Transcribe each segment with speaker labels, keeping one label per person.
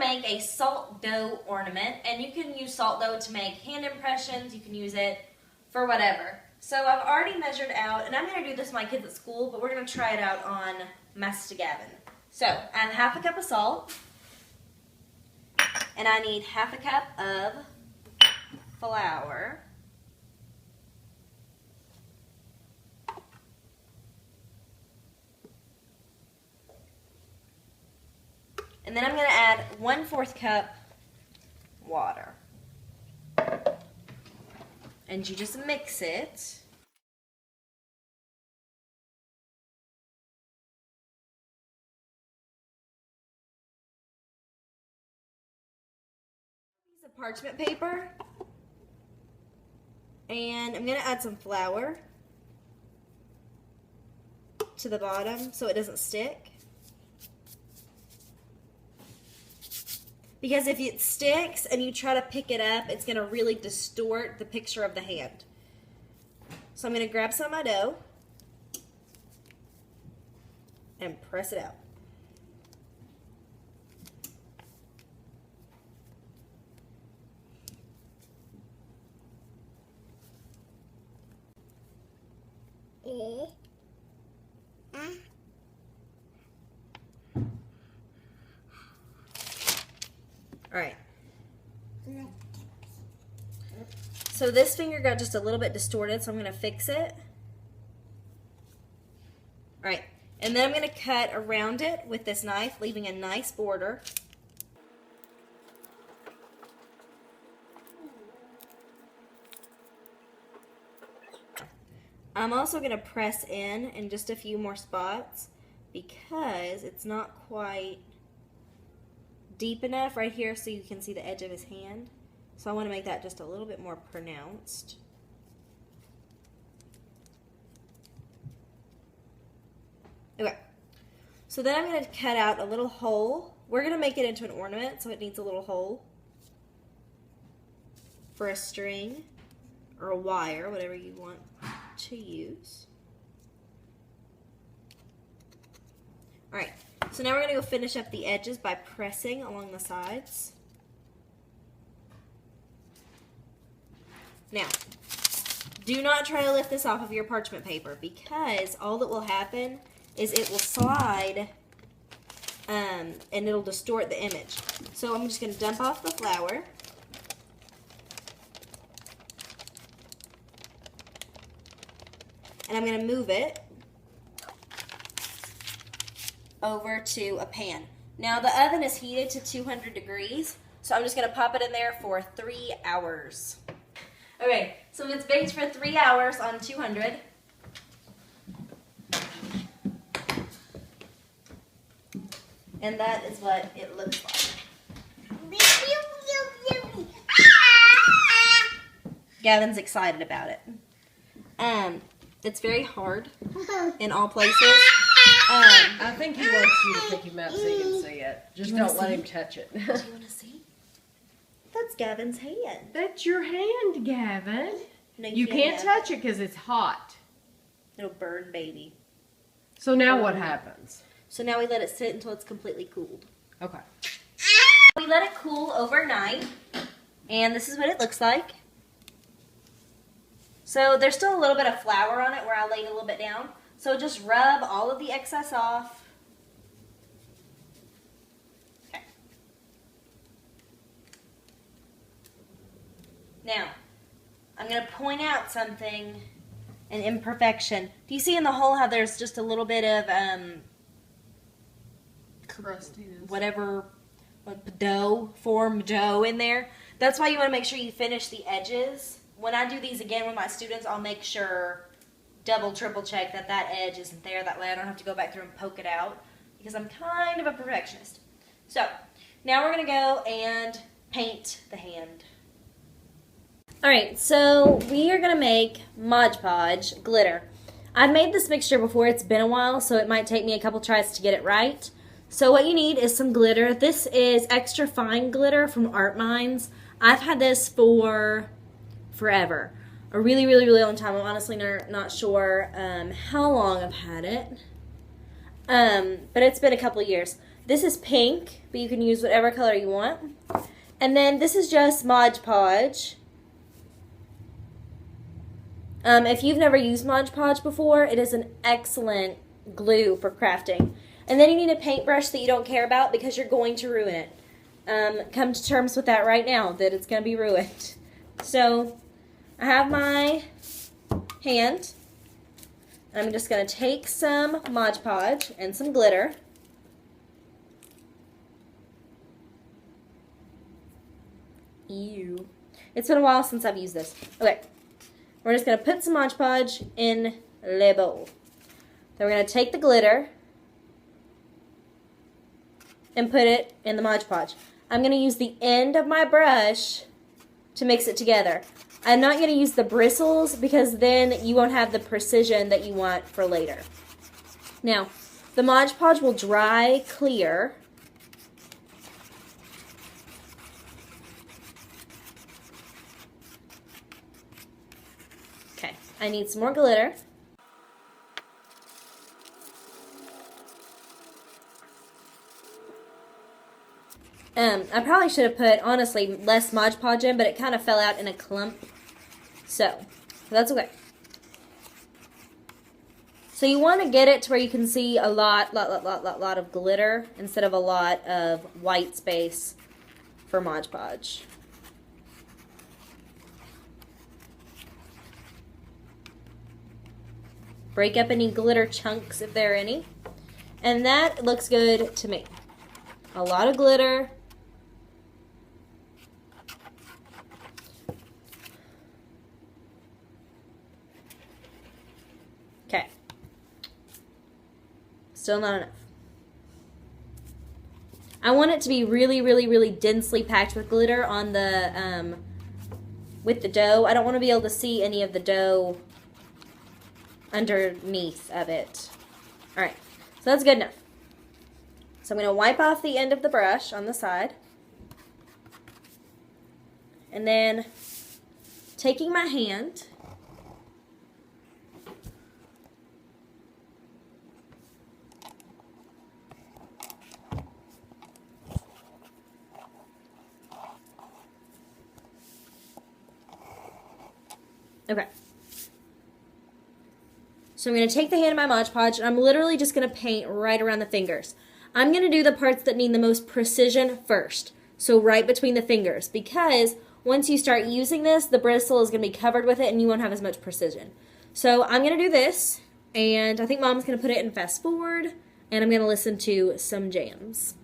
Speaker 1: make a salt dough ornament, and you can use salt dough to make hand impressions. You can use it for whatever. So I've already measured out, and I'm going to do this with my kids at school, but we're going to try it out on Master Gavin. So I have half a cup of salt, and I need half a cup of flour. And then I'm going to add 1/4 cup water. And you just mix it. Piece of parchment paper. And I'm going to add some flour to the bottom so it doesn't stick. Because if it sticks and you try to pick it up, it's going to really distort the picture of the hand. So I'm going to grab some of my dough and press it out. Alright. So this finger got just a little bit distorted, so I'm going to fix it. Alright. And then I'm going to cut around it with this knife, leaving a nice border. I'm also going to press in just a few more spots because it's not quite deep enough right here so you can see the edge of his hand. So I want to make that just a little bit more pronounced. Okay. So then I'm going to cut out a little hole. We're going to make it into an ornament, so it needs a little hole for a string or a wire, whatever you want to use. Alright, so now we're going to go finish up the edges by pressing along the sides. Now, do not try to lift this off of your parchment paper because all that will happen is it will slide and it'll distort the image. So I'm just going to dump off the flour. And I'm going to move it over to a pan. Now the oven is heated to 200 degrees, so I'm just going to pop it in there for 3 hours. Okay, so it's baked for 3 hours on 200. And that is what it looks like. Gavin's excited about it. It's very hard in all places.
Speaker 2: I think he wants you to pick him up so you can see it. Just don't let him touch it.
Speaker 1: Do you want to see? That's Gavin's hand.
Speaker 2: That's your hand, Gavin.
Speaker 1: No,
Speaker 2: you can't touch it because it's hot.
Speaker 1: It'll burn, baby.
Speaker 2: So now what happens?
Speaker 1: So now we let it sit until it's completely cooled.
Speaker 2: Okay.
Speaker 1: We let it cool overnight, and this is what it looks like. So there's still a little bit of flour on it where I laid a little bit down. So just rub all of the excess off. Okay. Now, I'm going to point out something, an imperfection. Do you see in the hole how there's just a little bit of
Speaker 2: crustiness,
Speaker 1: whatever, dough in there? That's why you want to make sure you finish the edges. When I do these again with my students, I'll make sure, double, triple check that edge isn't there. That way I don't have to go back through and poke it out because I'm kind of a perfectionist. So now we're going to go and paint the hand. Alright, so we are going to make Mod Podge glitter. I've made this mixture before. It's been a while, so it might take me a couple tries to get it right. So what you need is some glitter. This is extra fine glitter from Art Minds. I've had this for forever. A really, really, really long time. I'm honestly not sure how long I've had it. But it's been a couple years. This is pink, but you can use whatever color you want. And then this is just Mod Podge. If you've never used Mod Podge before, it is an excellent glue for crafting. And then you need a paintbrush that you don't care about because you're going to ruin it. Come to terms with that right now, that it's going to be ruined. So, I have my hand. I'm just going to take some Mod Podge and some glitter. Ew. It's been a while since I've used this. Okay. We're just going to put some Mod Podge in le bowl. Then we're going to take the glitter and put it in the Mod Podge. I'm going to use the end of my brush to mix it together. I'm not going to use the bristles because then you won't have the precision that you want for later. Now, the Mod Podge will dry clear. Okay, I need some more glitter. I probably should have put, honestly, less Mod Podge in, but it kind of fell out in a clump. So that's okay. So you want to get it to where you can see a lot of glitter instead of a lot of white space for Mod Podge. Break up any glitter chunks if there are any. And that looks good to me. A lot of glitter. Okay. Still not enough. I want it to be really densely packed with glitter on the, with the dough. I don't want to be able to see any of the dough underneath of it. Alright, so that's good enough. So I'm going to wipe off the end of the brush on the side. And then taking my hand, okay. So I'm going to take the hand of my Mod Podge, and I'm literally just going to paint right around the fingers. I'm going to do the parts that need the most precision first, so right between the fingers, because once you start using this, the bristle is going to be covered with it, and you won't have as much precision. So I'm going to do this, and I think Mom's going to put it in fast forward, and I'm going to listen to some jams.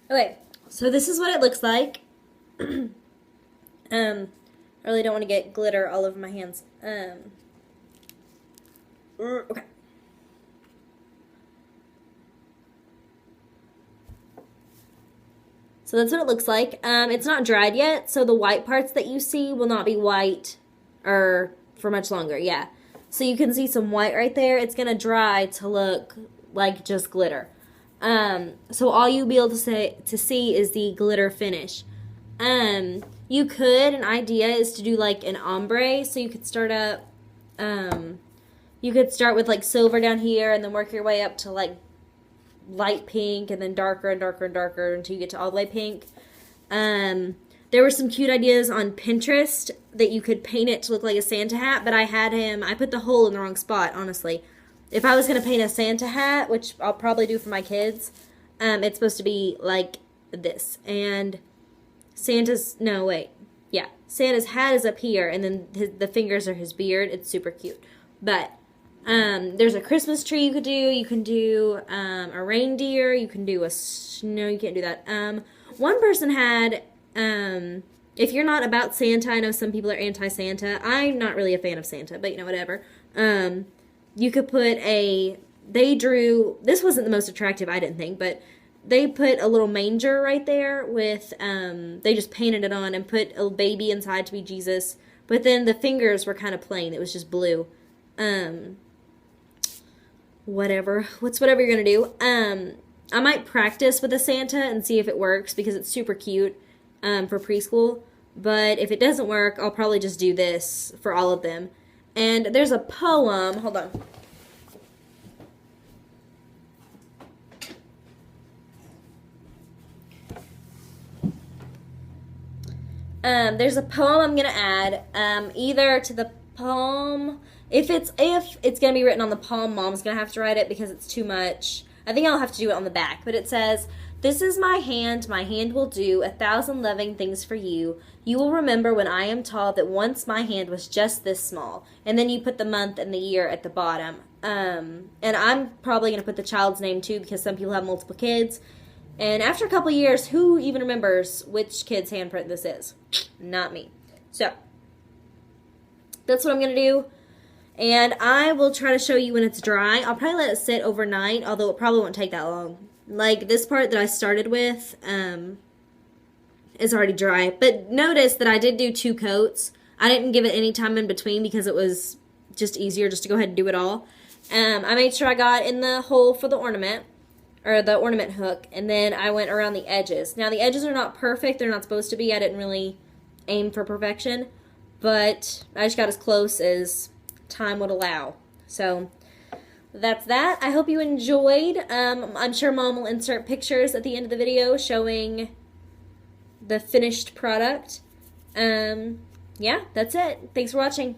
Speaker 1: Okay, so this is what it looks like. I really don't want to get glitter all over my hands. Okay. So that's what it looks like. It's not dried yet, so the white parts that you see will not be white or for much longer, yeah. So you can see some white right there. It's going to dry to look like just glitter. So all you'll be able to see is the glitter finish. You could, an idea is to do like an ombre, so you could start up, you could start with like silver down here and then work your way up to like light pink and then darker and darker and darker until you get to all the way pink. There were some cute ideas on Pinterest that you could paint it to look like a Santa hat, but I put the hole in the wrong spot, honestly. If I was going to paint a Santa hat, which I'll probably do for my kids, it's supposed to be like this. And Santa's hat is up here, and then the fingers are his beard. It's super cute. But there's a Christmas tree you could do. You can do a reindeer. You can do no, you can't do that. One person had, if you're not about Santa, I know some people are anti-Santa. I'm not really a fan of Santa, but whatever. You could put this wasn't the most attractive, I didn't think, but they put a little manger right there with, they just painted it on and put a baby inside to be Jesus. But then the fingers were kind of plain. It was just blue. Whatever you're going to do. I might practice with a Santa and see if it works because it's super cute, for preschool. But if it doesn't work, I'll probably just do this for all of them. And there's a poem, hold on. There's a poem I'm going to add, either to the palm. If it's going to be written on the palm, Mom's going to have to write it because it's too much. I think I'll have to do it on the back. But it says, "This is my hand will do 1,000 loving things for you. You will remember when I am tall that once my hand was just this small." And then you put the month and the year at the bottom. And I'm probably going to put the child's name too because some people have multiple kids. And after a couple years, who even remembers which kid's handprint this is? Not me. So, that's what I'm going to do. And I will try to show you when it's dry. I'll probably let it sit overnight, although it probably won't take that long. Like this part that I started with is already dry. But notice that I did do 2 coats. I didn't give it any time in between because it was just easier just to go ahead and do it all. I made sure I got in the hole for the ornament, or the ornament hook, and then I went around the edges. Now the edges are not perfect. They're not supposed to be. I didn't really aim for perfection, but I just got as close as time would allow. So that's that. I hope you enjoyed. I'm sure Mom will insert pictures at the end of the video showing the finished product. Yeah, that's it. Thanks for watching.